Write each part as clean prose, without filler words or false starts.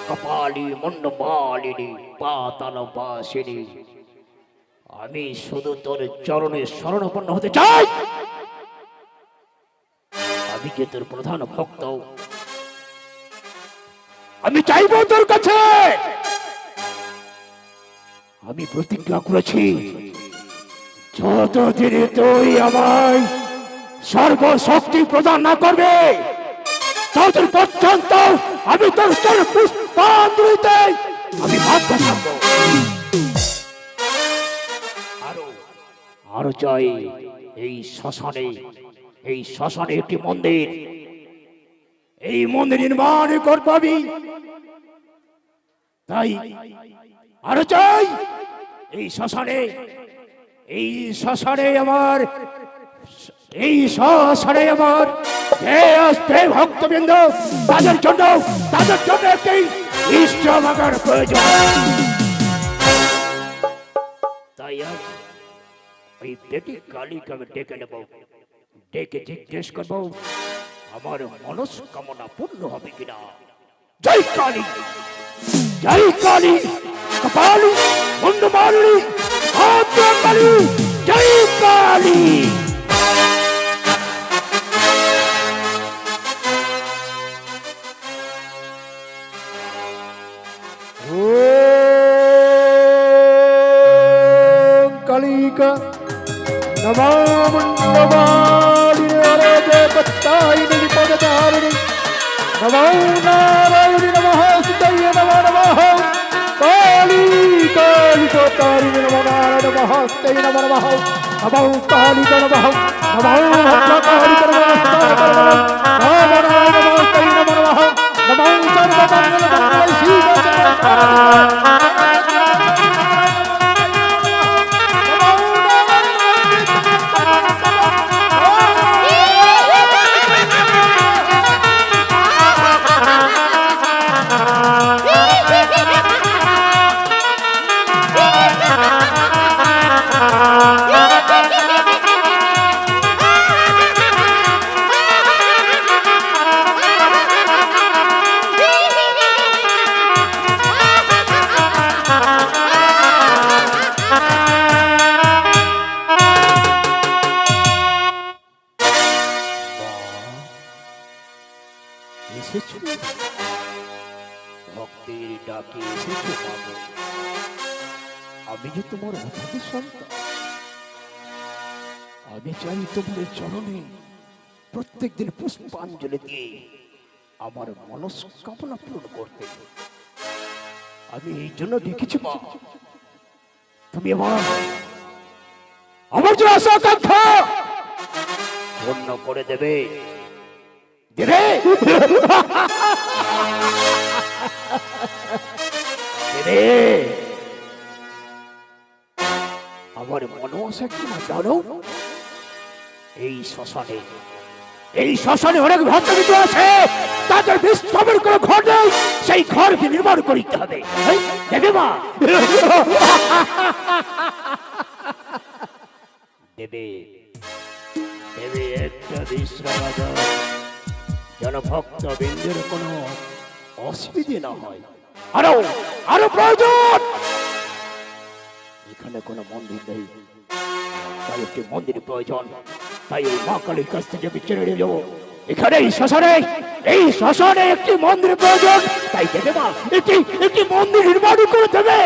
কপালি মুন্ডমালিনী পাতালবাসিনী, আমি শুধু তোর চরণে শরণাপন্ন হতে চাই। আমি যে তোর প্রধান ভক্ত, আমি চাইব তোর কাছে। আমি প্রতিজ্ঞা করেছি, যতদিনে তুই আমায় সর্বশক্তি প্রদান না করবে, ততদিন পর্যন্ত আমি তোর চরণ পুষ্পাঞ্জলিতে আমি বাধ্য থাকবো। আরো চাই এই শ্মশানে একটি মন্দির, এই মন্দির নির্মাণ করবো আমি। তাই আরো চাই এই শ্মশানে আমার যে আসবে ভক্তবৃন্দ, তাদের জন্য একটি ইষ্ট মাগার প্রয়োজন। তাই আজ ওই বেটি কালীকে আমি ডেকে নেব, ডেকে জিজ্ঞেস করবো আমার মনস্কামনা পূর্ণ হবে কিনা। জয় কালী, জয় কালী, কপালী মুন্ডমালিনী ভদ্রকালী, জয় কালী। কালিকা নমো মুন্ডমালিনী আরোগ্য পত্তায়িনী বিপদতারিণী, নমো নারায়ণী নমঃ সিতায় নমো নমঃ, কালী কালিকতারিণী নমো নারায়ণ নমঃ সিতায় নমো নমঃ, নমো কালিক নমঃ, নমো ভদ্রকালিক নমঃ সিতায় নমো নমঃ, নমো নারায়ণ নমঃ সিতায় নমো নমঃ, নমো সর্বমঙ্গল মঙ্গল শিব এসেছো, ভক্তের ডাকে এসেছো বাবু। আমি যে তোমার অভাবী সন্তান, আমি চাই তোমার চরণে প্রত্যেক দিন পুষ্পাঞ্জলি দিয়ে আমার মনস্কামনা পূরণ করতে। আমি এই জন্য দেখেছি মা, তুমি আমার যে আশা আকাঙ্ক্ষা পূর্ণ করে দেবে। দেবে দেবে আমার মনোবাসা কি না জানো? এই শ্মশানে অনেক ভক্তবৃন্দ আছে, তাদের বিশ্রামের কোনো ঘর নেই, সেই ঘরকে নির্মাণ করিতে হবে। দেবে মা, দেবে দেবে একটা বিশ্রামাগার, যেন ভক্তবৃন্দের কোনো অসুবিধে না হয়। আরো প্রয়োজন, এখানে কোনো মন্দির নেই, তাই একটি মন্দির প্রয়োজন। তাই ওই মা কালীর কাছ থেকে আমি চেনে নিয়ে যাবো। এখানে এই শ্মশানে একটি মন্দির প্রয়োজন, তাই দেবে মা একটি মন্দির নির্মাণ করে দেবে।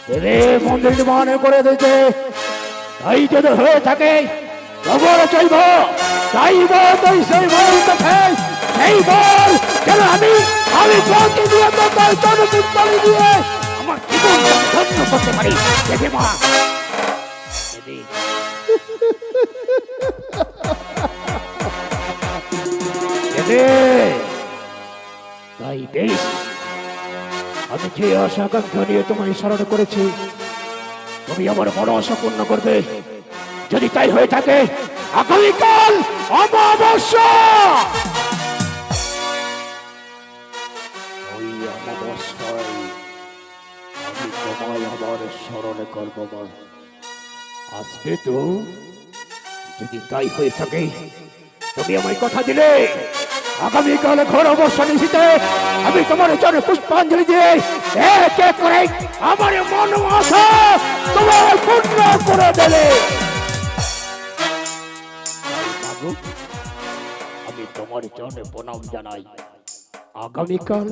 দেবে মন্দির নির্মাণ করে দিতে। তাই যদি হয়ে থাকে খবর চাইব, চাইব তুই সেই বল কাছে, সেই বল যেন আমি প্রতিদিন তার জনপুত্তলি দিয়ে আমার জীবন ধন্য করতে পারি। দেখে মা, তাই বেশ, আমি যে আশা আকাঙ্ক্ষা নিয়ে তোমায় স্মরণ করেছি, তুমি আমার বড় আশা পূর্ণ করবে। যদি তাই হয়ে থাকে আগামীকাল অমাবস্যা, ওই অমাবস্যায় আমি তোমায় আমার স্মরণ করব মা। আসবে তো? যদি তাই হয়ে থাকে, তুমি আমায় কথা দিলে আগামীকাল ঘোর অবসর নিশিতে আমি তোমার চরণে পুষ্পাঞ্জলি দিয়ে এক এক করে আমার মন আশা তোমার পূর্ণ করে দেবে। বাবু, আমি তোমার চরণে প্রণাম জানাই। আগামীকাল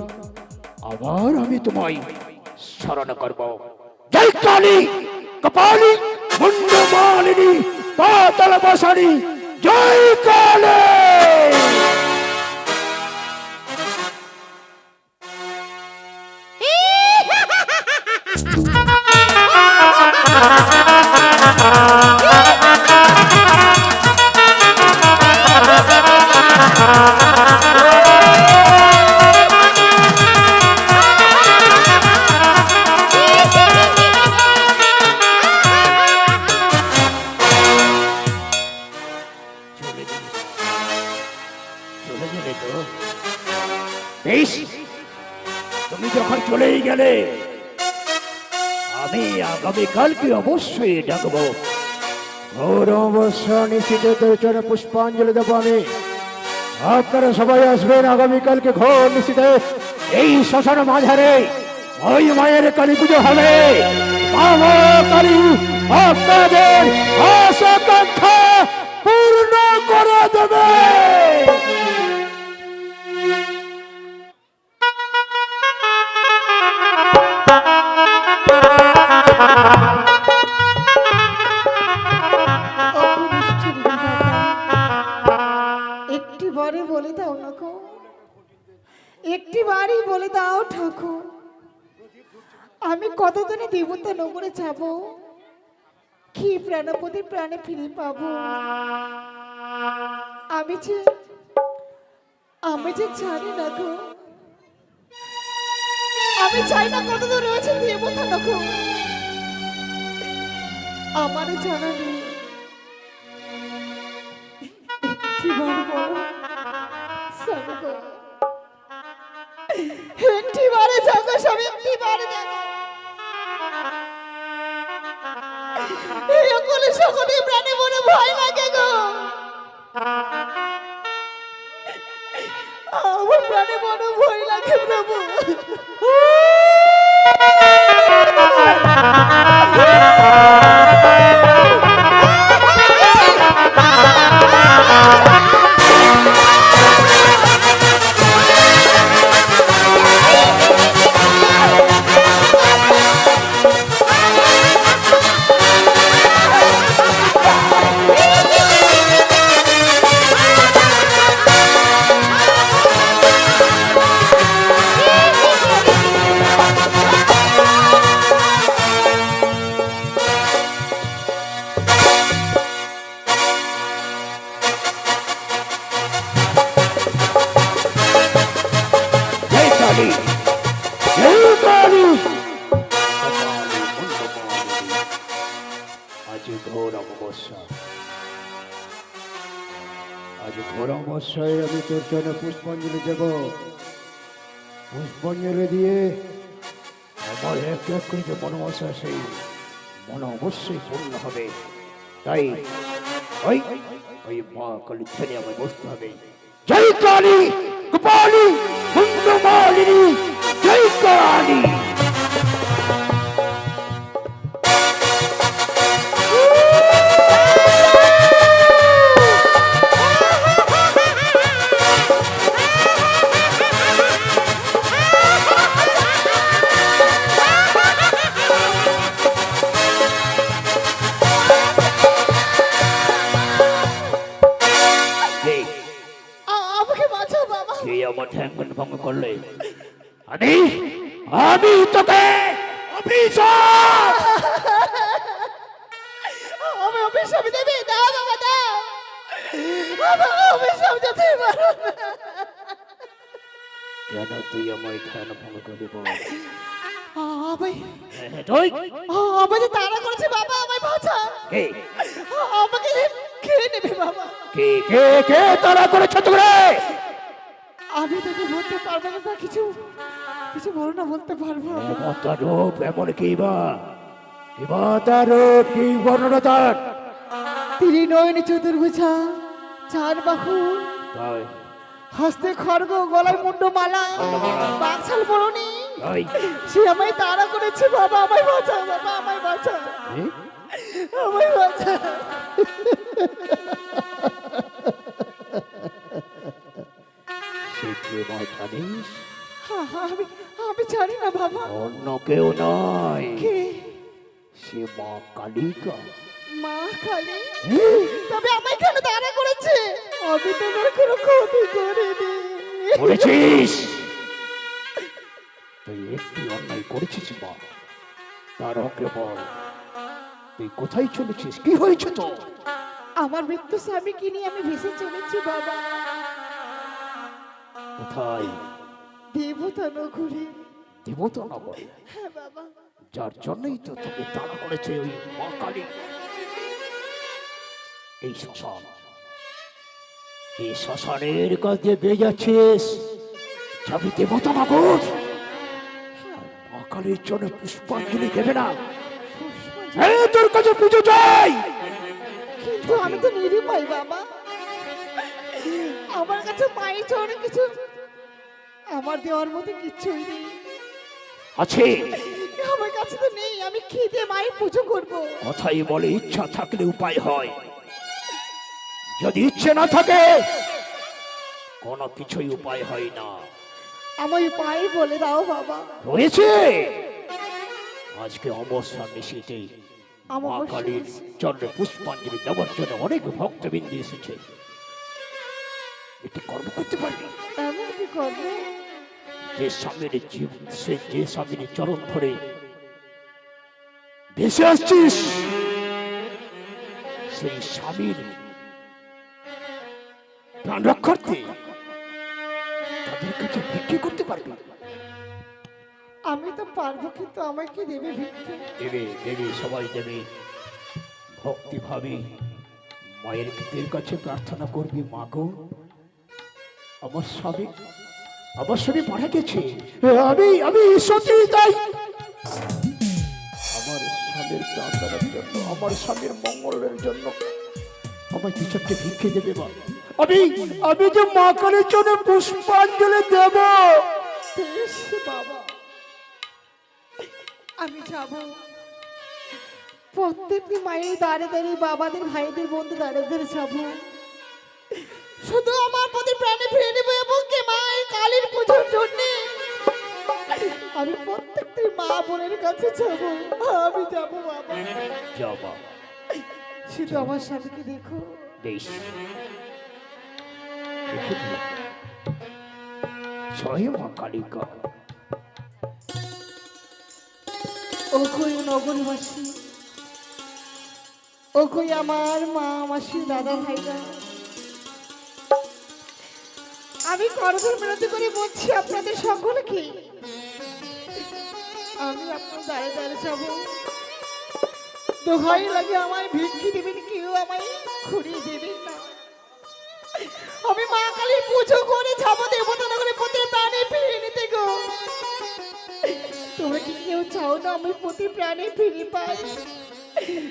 আবার আমি তোমায় স্মরণ করব। জয় কালী কপালী মুন্ডমালিনী পাতাল বসানী, জয় কালী। চলে গেলে তো বেশ, তুমি যখন চলেই গেলে আমি আগামীকালকে অবশ্যই ডাকবো। ঘোর অবসর নিশ্চিত তোর চরণে পুষ্পাঞ্জলি দেবো আমি। আপনারা সবাই আসবেন আগামীকালকে ঘোর নিশ্চিতে এই শ্মশান মাঝারে ওই মায়ের কালী পুজো হবে। মামা কালী আপনাদের আশা-আকাঙ্ক্ষা পূর্ণ করে দেবে। একটি বারে বলে দাও না গো, একটি বারই বলে দাও ঠাকুর, আমি কতদিনে দেবতা নগরে যাব, কি প্রাণপতি প্রাণে ফিরে পাবো। আমি যে জানি না গো, আমি চাই না কত দূর রয়েছে দেবতা নগর, আমার জানা নেই। একটি বারে যাবো সব, একটি বারে যাবো। সকলে প্রাণে মনে ভয় লাগে গো, আমার প্রাণে মনে ভয় লাগে প্রভু। আজ ঘোর অবশ্যই আমি তোর জন্য পুষ্পাঞ্জলি দেব। পুষ্পাঞ্জলি দিয়ে আমার এক এক করে যে মনোবাসা, সেই মন অবশ্যই পূর্ণ হবে। তাই ওই ওই মা কালী ছেলে আমায় বসতে হবে। জয় কালী কপালী মুন্ডমালিনী, জয় কালী। আমার ঠ্যাঙ্গন ভঙ্গ করলে আমি তোকে অভিশাপ দেবে, দাও বাবা দাও, আমার অভিশাপ দিতে পারো না। কেন তুই আমায় ধ্যান ভঙ্গ করবি? আমাকে তাড়া করেছে বাবা, আমায় বাঁচা। কে আমাকে খেয়ে নেবে বাবা। কে কে কে তাড়া করেছে তোরে? আমি তোকে বলতে পারবো না, কিছু কিছু বলো না, বলতে পারবো রূপ এমন কি বা কিবা তার রূপ, কি বর্ণনা তার? তিনি নয়ন চতুর্ভুজা, চার বাহু, তাই হস্তে খড়গ, গলায় মুন্ডমালা, বাকছাল বলনি। তাই সে আমায় তাড়া করেছে। বাবা আমায় বাঁচাও, বাবা আমায় বাঁচাও, এ? আমায় বাঁচাও। সে কে মা জানিস? আমি আমি জানি না বাবা। অন্য কেউ নয়, কে? সে মা কালিকা। মা কালী? তবে আমায় কেন তাড়া করেছে? আমি তোমার কোনো ক্ষতি করিনি। করেছিস তুই, একটি অন্যায় করেছিস মা। তার আগে বল, তুই কোথায় চলেছিস? কি হয়েছে তো? আমার মৃত্যু স্বামীকে নিয়ে আমি ভেসে চলেছি বাবা, কোথায়? দেবতা নগরে। দেবতা নগর? হ্যাঁ বাবা। যার জন্যই তো তোকে তাড়া করেছে ওই মা কালী। এই শ্মশান, এই শ্মশানের কাছ দিয়ে বেয়ে যাচ্ছিস, যাবি দেবতা নগর। মা কালীর জন্য পুষ্পাঞ্জলি দেবে না? হ্যাঁ, তোর কাছে পুজো চাই। কিন্তু আমি তো নিরুপায় বাবা। আমার কাছে মায়ের জন্য কিছু, আমার দেওয়ার মতো কিছুই নেই। আছে, আমার কাছে তো নেই। আমি খেতে মায়ের পুজো করব। কথাই বলে ইচ্ছা থাকলে উপায় হয়, যদি ইচ্ছে না থাকে কোনো কিছুই উপায় হয় না। আমার উপায় বলে দাও বাবা। রয়েছে, আজকে অমাবস্যা নিশীতে মা অমাবস্যা কালীর নিশি। চন্দ্রে পুষ্পাঞ্জলি দেওয়ার জন্য অনেক ভক্তবৃন্দ এসেছে। এটি কর্ম করতে পারবি? এমন কি করবো? যে স্বামীর সে যে স্বামীর চরণ ধরে ভেসে আসছিস, সেই স্বামীর প্রাণ রক্ষার্থে তাদের কাছে ভিক্ষে করতে পারবি। আমি তো পারবো, কিন্তু আমাকে দেবে ভিক্ষে? দেবে, দেবে, সবাই দেবে। ভক্তি ভাবে মায়ের কাছে প্রার্থনা করবি, মা গো আমার স্বামী মারা গেছে, আমি আমি সত্যি তাই আমার স্বামীর প্রার্থনার জন্য, আমার স্বামীর মঙ্গলের জন্য আমায় দু চারটে ভিক্ষে দেবে মা। আমি আমি যে মা কালীর জন্য পুষ্পাঞ্জলি দেব। বেশ বাবা, আমি যাব। প্রত্যেকটি মায়ের দাঁড়ে দাঁড়িয়ে, বাবাদের, ভাইদের, বন্ধু দাঁড়ে দাঁড়িয়ে যাব। শুধু আমার প্রতি প্রাণে ফিরে নেব এবং কে মায়ের কালীর পুজোর জন্য আমি প্রত্যেকটি মা বোনের কাছে যাব। আমি যাব বাবা। যাও মা, শুধু আমার স্বামীকে দেখো। বেশ, দেখে দিও। জয় মা কালিকা। ও কই নগরবাসী, ও কই আমার মা, মাসি, দাদা, ভাইরা, আমি করজোড়ে মিনতি করে বলছি আপনাদের সকলকে, আমি আপনার দাঁড়ে দাঁড়ে যাবো। দোহাই লাগে আমায় ভিক্ষি দেবেন, কেউ আমায় ঘুরিয়ে দেবেন না। আমি মা কালীর পুজো করে যাবো দেবতা নগরে প্রতি প্রাণে ফিরে নিতে গো। তোমরা কি কেউ চাও না আমি প্রতি প্রাণে ফিরে পাই,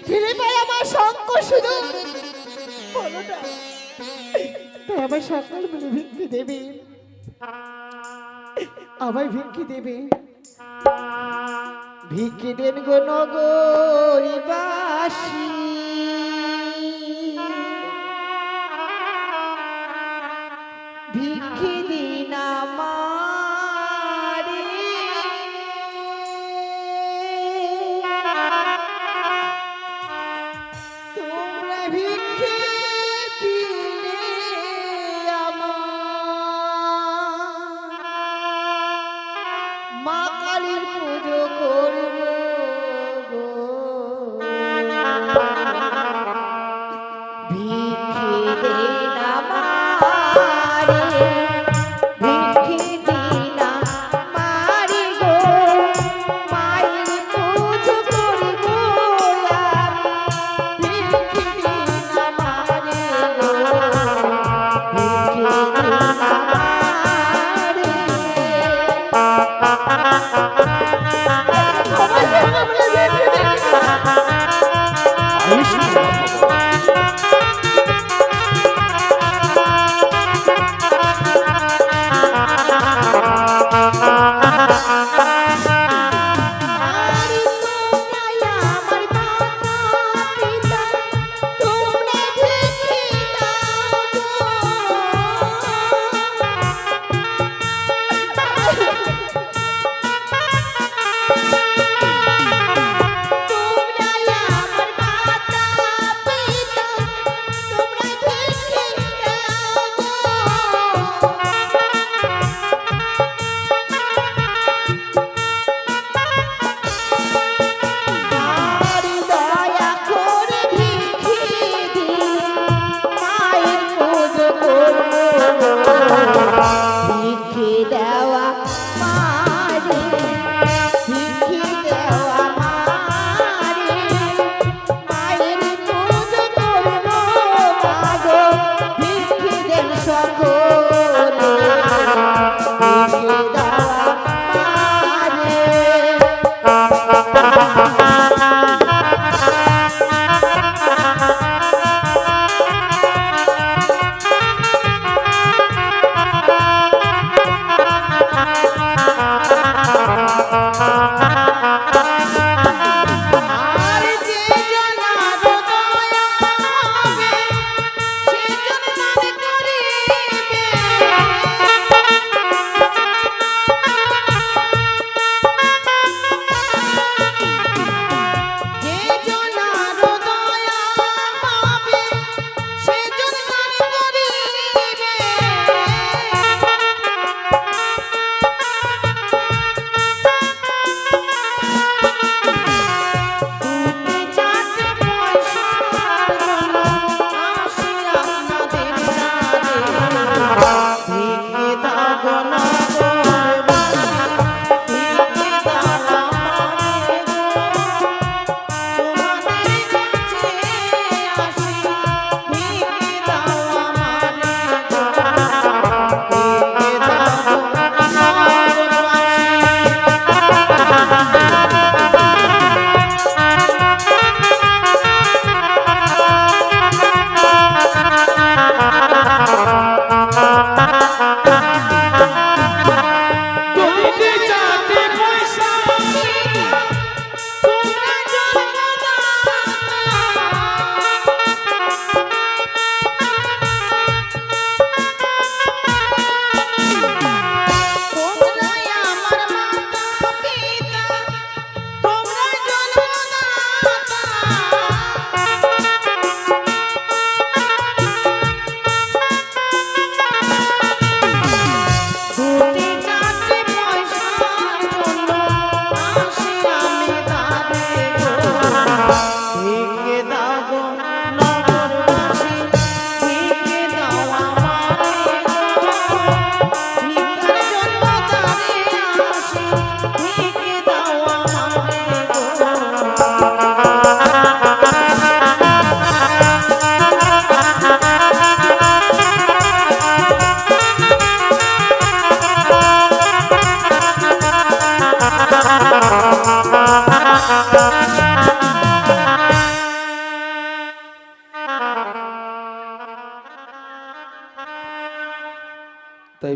ফিরে পাই আমার শঙ্খ শুধু? বলো না, তাই আমার সকল মিলে ভিক্ষি দেবে, আমায় ভিক্ষি দেবে। ভিক্ষি দেন গো নগরীবাসী, ভিক্ষি দিন আমারে। তোমরা ভিক্ষে দিলে আমার মা কালীর পুজো করব গো।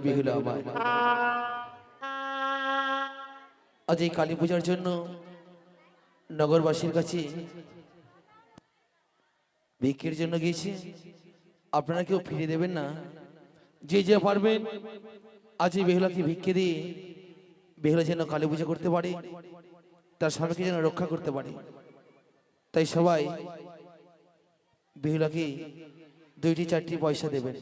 বেহুলা আমার আজ এই কালী পূজার জন্য নগরবাসীর কাছে ভিক্ষের জন্য গিয়েছি। আপনারা কেউ ফিরে দেবেন না, যে যে পারবেন আজ এই বেহুলাকে ভিক্ষে দিয়ে বেহুলা যেন কালী পূজা করতে পারে, তার স্বামীকে যেন রক্ষা করতে পারে। তাই সবাই বেহুলাকে 2টি 4টি পয়সা দেবেন।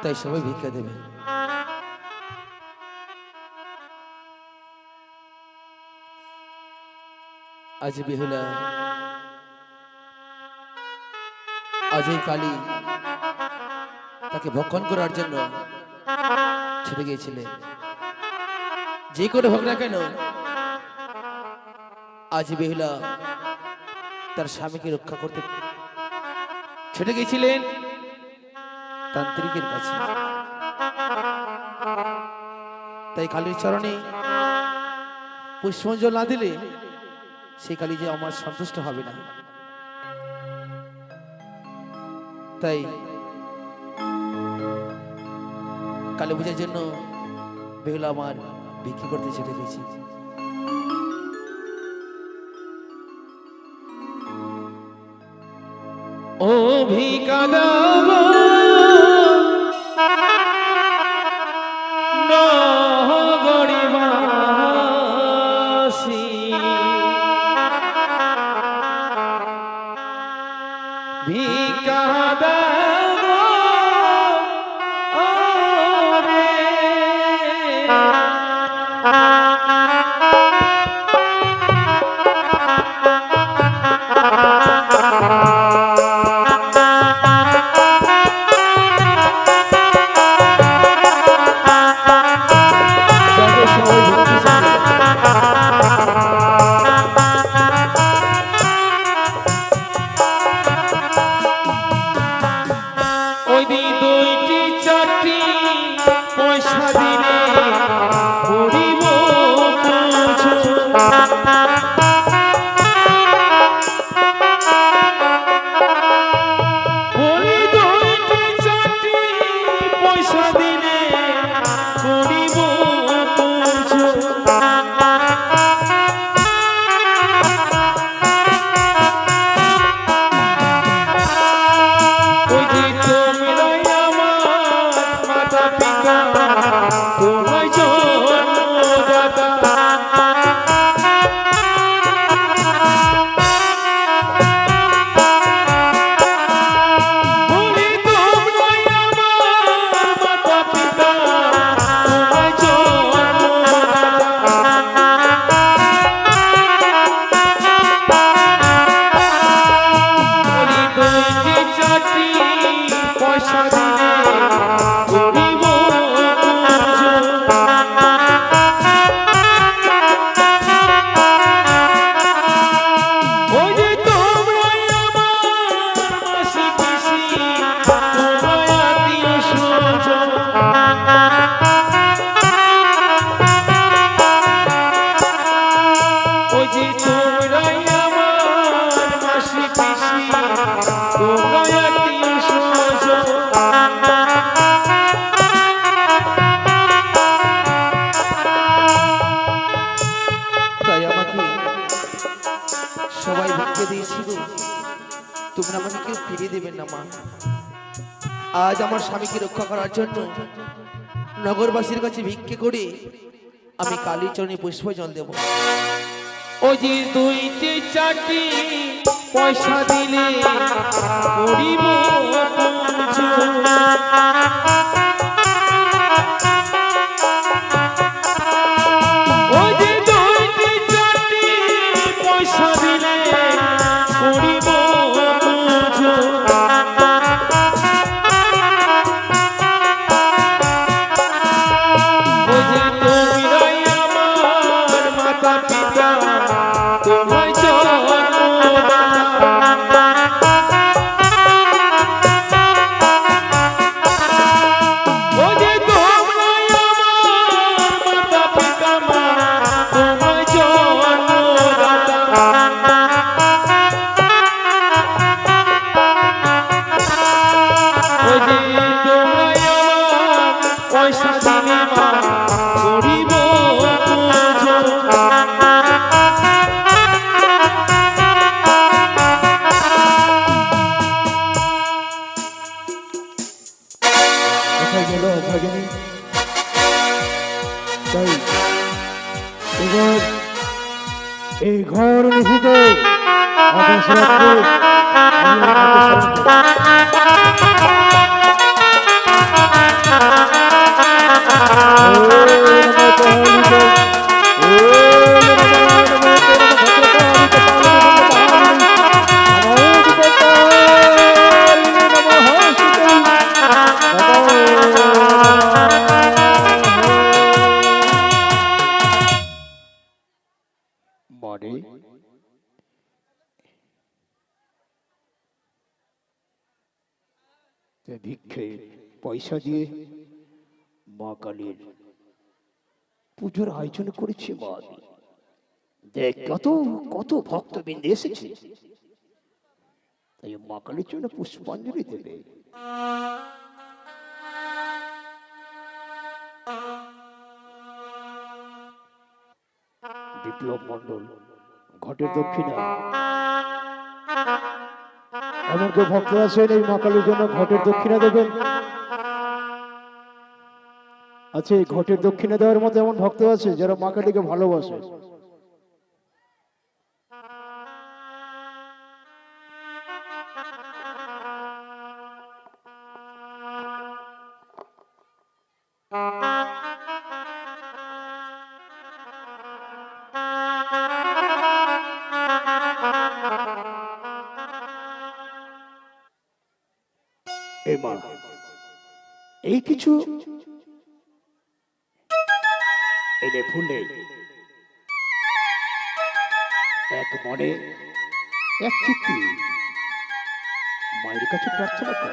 তাই সবাই ভিক্ষা দেবেন। আজ বেহুলা আজ এই কালী তাকে ভক্ষণ করার জন্য ছুটে গিয়েছিলেন। যে করে হোক না কেন আজ বেহুলা তার স্বামীকে রক্ষা করতে ছুটে গিয়েছিলেন তান্ত্রিকের কাছে। তাই কালীর চরণে পুষ্পাঞ্জলি না দিলে সেই কালী যে আমার সন্তুষ্ট হবে না। তাই কালী পূজার জন্য বেহুলা আমার ভিক্ষা করতে ছুটে গেছি। ও ভিক্ষা দাও নগরবাসী, ভিক্ষা দাও রে। সবাই ভিক্ষে দিয়েছিল, তোমরা আমাকে কেউ ফিরিয়ে দেবেন না মা। আজ আমার স্বামীকে রক্ষা করার জন্য নগরবাসীর কাছে ভিক্ষে করে আমি কালীর চরণে পুষ্পজল দেব। ও যে 2টি 4টি পয়সা দিলে করিব তাই এবার এই ঘর নিভৃতে আকাশ রাত্রে আমি আপনাকে স্মরণ করি। মানে ভিক্ষে পয়সা দিয়ে মা কালীর পুজোর আয়োজন করেছি মা আমি। দেখ কত কত ভক্তবৃন্দ এসেছে, তাই মা কালীর জন্য পুষ্পাঞ্জলি দেবে। বিপ্লব মন্ডল ঘটের দক্ষিণা এমন কেউ ভক্ত আছেন এই মা কালীর জন্য ঘটের দক্ষিণা দেবেন? আছে ঘটের দক্ষিণা দেওয়ার মধ্যে এমন ভক্ত আছে যারা মা কালীকে ভালোবাসে? এই মা এই কিছু এনে ভুলে এক মনে এক চিত্তে মায়ের কাছে প্রার্থনা কর,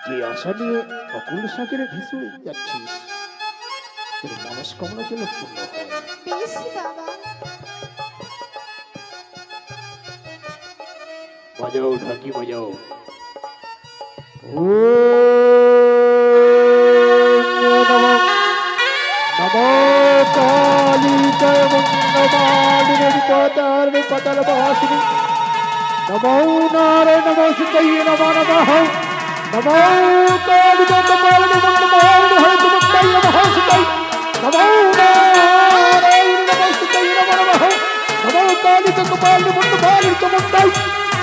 যে আশা নিয়ে অকুল সাগরে ভেসে যাচ্ছিস তোর মনস্কামনা যেন পূর্ণ হয়। বেশ বাবা। বাজাও ঢাকি বাজাও। নমো কালী জয় মঙ্গলমালিনী পদার্ণি পতলবাসিনী নমো নারায়ণ নমস্তেই নমো নমঃ নমো কালী জয় কপালিনী মঙ্গলমালিনী হরিতমুক্তাই নমস্তেই নমো নারায়ণ নমস্তেই নমো নমঃ নমো কালী জয় কপালিনী মঙ্গলমালিনী চমুক্তাই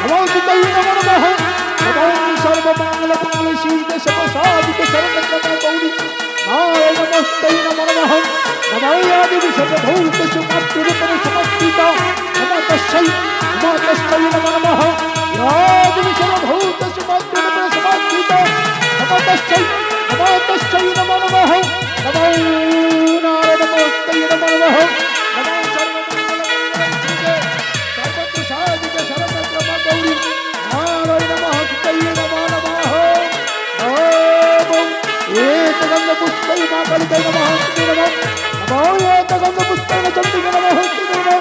নমস্তেই নমো নমঃ নমো সর্বমঙ্গল মঙ্গল শিবে সর্বসাধিক সর্বত্র গৌরী নারায়ণ নমস্তেই নমো নমঃ নমো আদি সর্বভূতেষু মাতৃরূপেণ সমষ্টিতা নমো তস্मै নমো নমঃ আদি সর্বভূতেষু মাতৃরূপেণ সমষ্টিতা নমো তস্मै নমো নমঃ নমো নারায়ণ নমস্তেই নমো নমঃ নমো সর্বমঙ্গল মঙ্গল শিবে সর্বত্র সাধিক সর্বত্র গৌরী নারায়ণ নমস্তেই নমো নমঃ एकगंध पुष्पै मा कालिकै नमः नमः नमो एकगंध पुष्पै चण्डिकै नमः नमः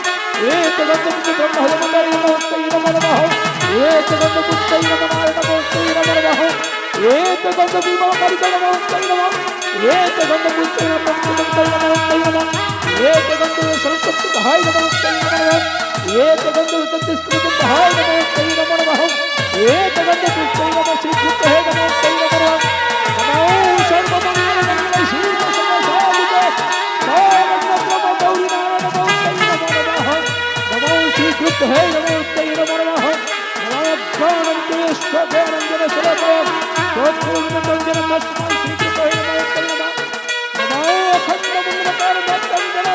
एकगंध पुष्पै ब्रह्महरमण्डलै नमः नमः एकगंध पुष्पै नमः नमः एकगंध विमल कालिकै नमः नमः एकगंध पुष्पै ब्रह्महरमण्डलै नमः एकगंध सरस्वतीहाय नमः नमः एकगंध तत्स्कृतहाय नमः नमः एकगंध पुष्पै नमः श्री कृष्णाय नमः नमः नमो सर्वमंगल मंगल शिव सर्वसाधिक सर्वत्र गौरी नारायण नमः नमो श्री कृष्णाय नमः नमः नमो ज्ञानं केशव ज्ञानंजन स्वरूपाय स्वपूर्ण तस्मै श्री कृष्णाय नमः नमो अखंड मंगलकार भक्तंजन